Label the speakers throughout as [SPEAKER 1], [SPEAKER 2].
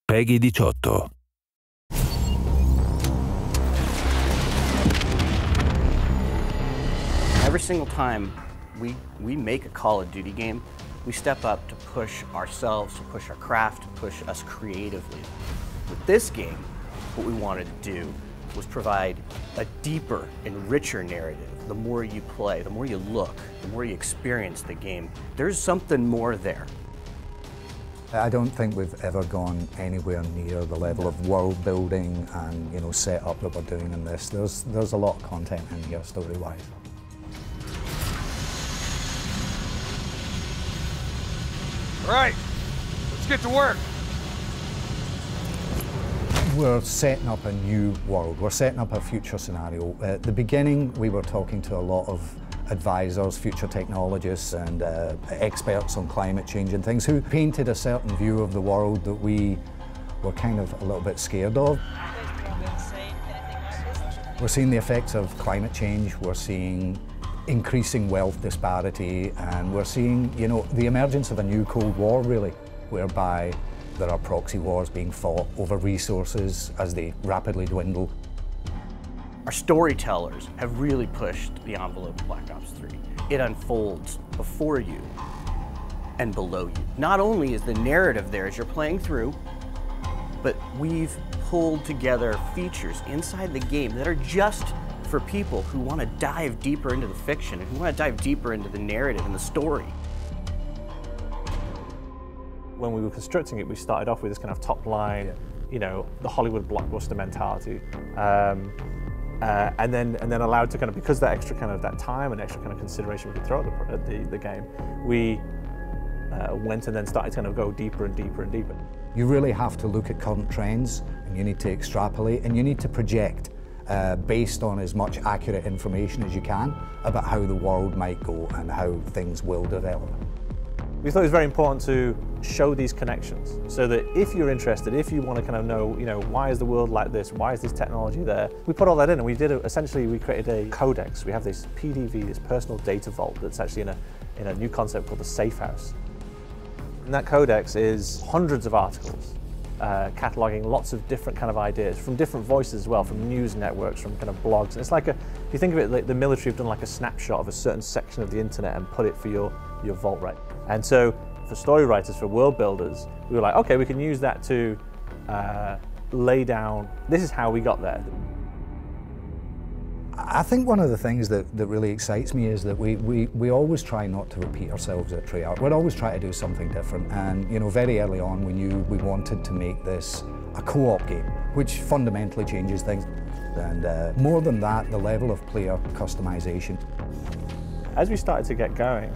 [SPEAKER 1] Peggy 18.
[SPEAKER 2] Every single time we make a Call of Duty game, we step up to push ourselves, to push our craft, to push us creatively. With this game, what we wanted to do was provide a deeper and richer narrative. The more you play, the more you look, the more you experience the game, there's something more there.
[SPEAKER 3] I don't think we've ever gone anywhere near the level of world building and setup that we're doing in this. There's a lot of content in here story-wise.
[SPEAKER 4] All right, let's get to work.
[SPEAKER 3] We're setting up a new world. We're setting up a future scenario. At the beginning, we were talking to a lot of advisors, future technologists, and experts on climate change and things who painted a certain view of the world that we were kind of a little bit scared of. We're seeing the effects of climate change. We're seeing increasing wealth disparity, and we're seeing, the emergence of a new Cold War, really, whereby there are proxy wars being fought over resources as they rapidly dwindle.
[SPEAKER 2] Our storytellers have really pushed the envelope of Black Ops 3. It unfolds before you and below you. Not only is the narrative there as you're playing through, but we've pulled together features inside the game that are just for people who want to dive deeper into the fiction and who want to dive deeper into the narrative and the story.
[SPEAKER 5] When we were constructing it, we started off with this kind of top line, the Hollywood blockbuster mentality, and then allowed to because that extra that time and extra consideration we could throw at the game, we went and then started to go deeper and deeper and deeper.
[SPEAKER 3] You really have to look at current trends, and you need to extrapolate, and you need to project based on as much accurate information as you can about how the world might go and how things will develop.
[SPEAKER 5] We thought it was very important to show these connections so that if you're interested, if you want to know, why is the world like this? Why is this technology there? We put all that in, and we essentially we created a codex. We have this PDV, this personal data vault that's actually in a new concept called the Safe House. And that codex is hundreds of articles, cataloging lots of different ideas from different voices as well, from news networks, from blogs. And it's like if you think of it, like the military have done like a snapshot of a certain section of the internet and put it for your vault, right? And so for story writers, for world builders, we were like, okay, we can use that to lay down, this is how we got there.
[SPEAKER 3] I think one of the things that really excites me is that we always try not to repeat ourselves at Treyarch. We'd always try to do something different, and very early on we knew we wanted to make this a co-op game, which fundamentally changes things. And more than that, the level of player customization.
[SPEAKER 5] As we started to get going,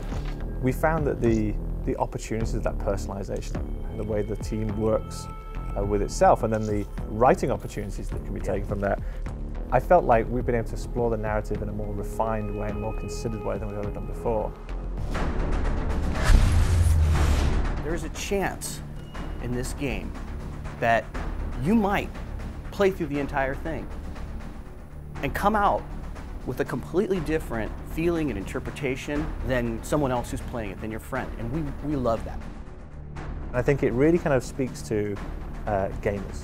[SPEAKER 5] we found that the opportunities of that personalization, the way the team works with itself, and then the writing opportunities that can be taken from that, I felt like we've been able to explore the narrative in a more refined way, a more considered way than we've ever done before.
[SPEAKER 2] There's a chance in this game that you might play through the entire thing and come out with a completely different feeling and interpretation than someone else who's playing it, than your friend, and we love that.
[SPEAKER 5] I think it really speaks to gamers,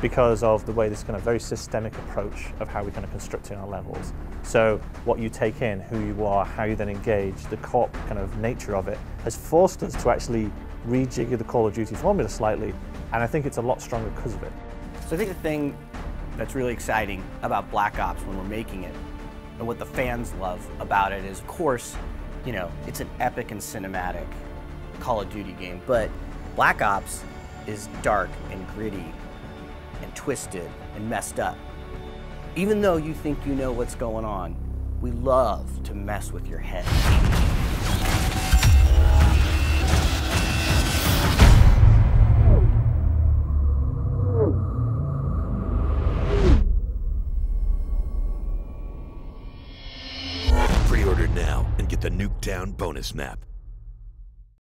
[SPEAKER 5] because of the way this very systemic approach of how we constructing our levels. So what you take in, who you are, how you then engage, the co-op nature of it has forced us to actually rejigger the Call of Duty formula slightly, and I think it's a lot stronger because of it.
[SPEAKER 2] So I think the thing that's really exciting about Black Ops when we're making it, and what the fans love about it is, of course, it's an epic and cinematic Call of Duty game, but Black Ops is dark and gritty and twisted and messed up. Even though you think you know what's going on, we love to mess with your head.
[SPEAKER 1] Pre-order now and get the Nuketown bonus snap.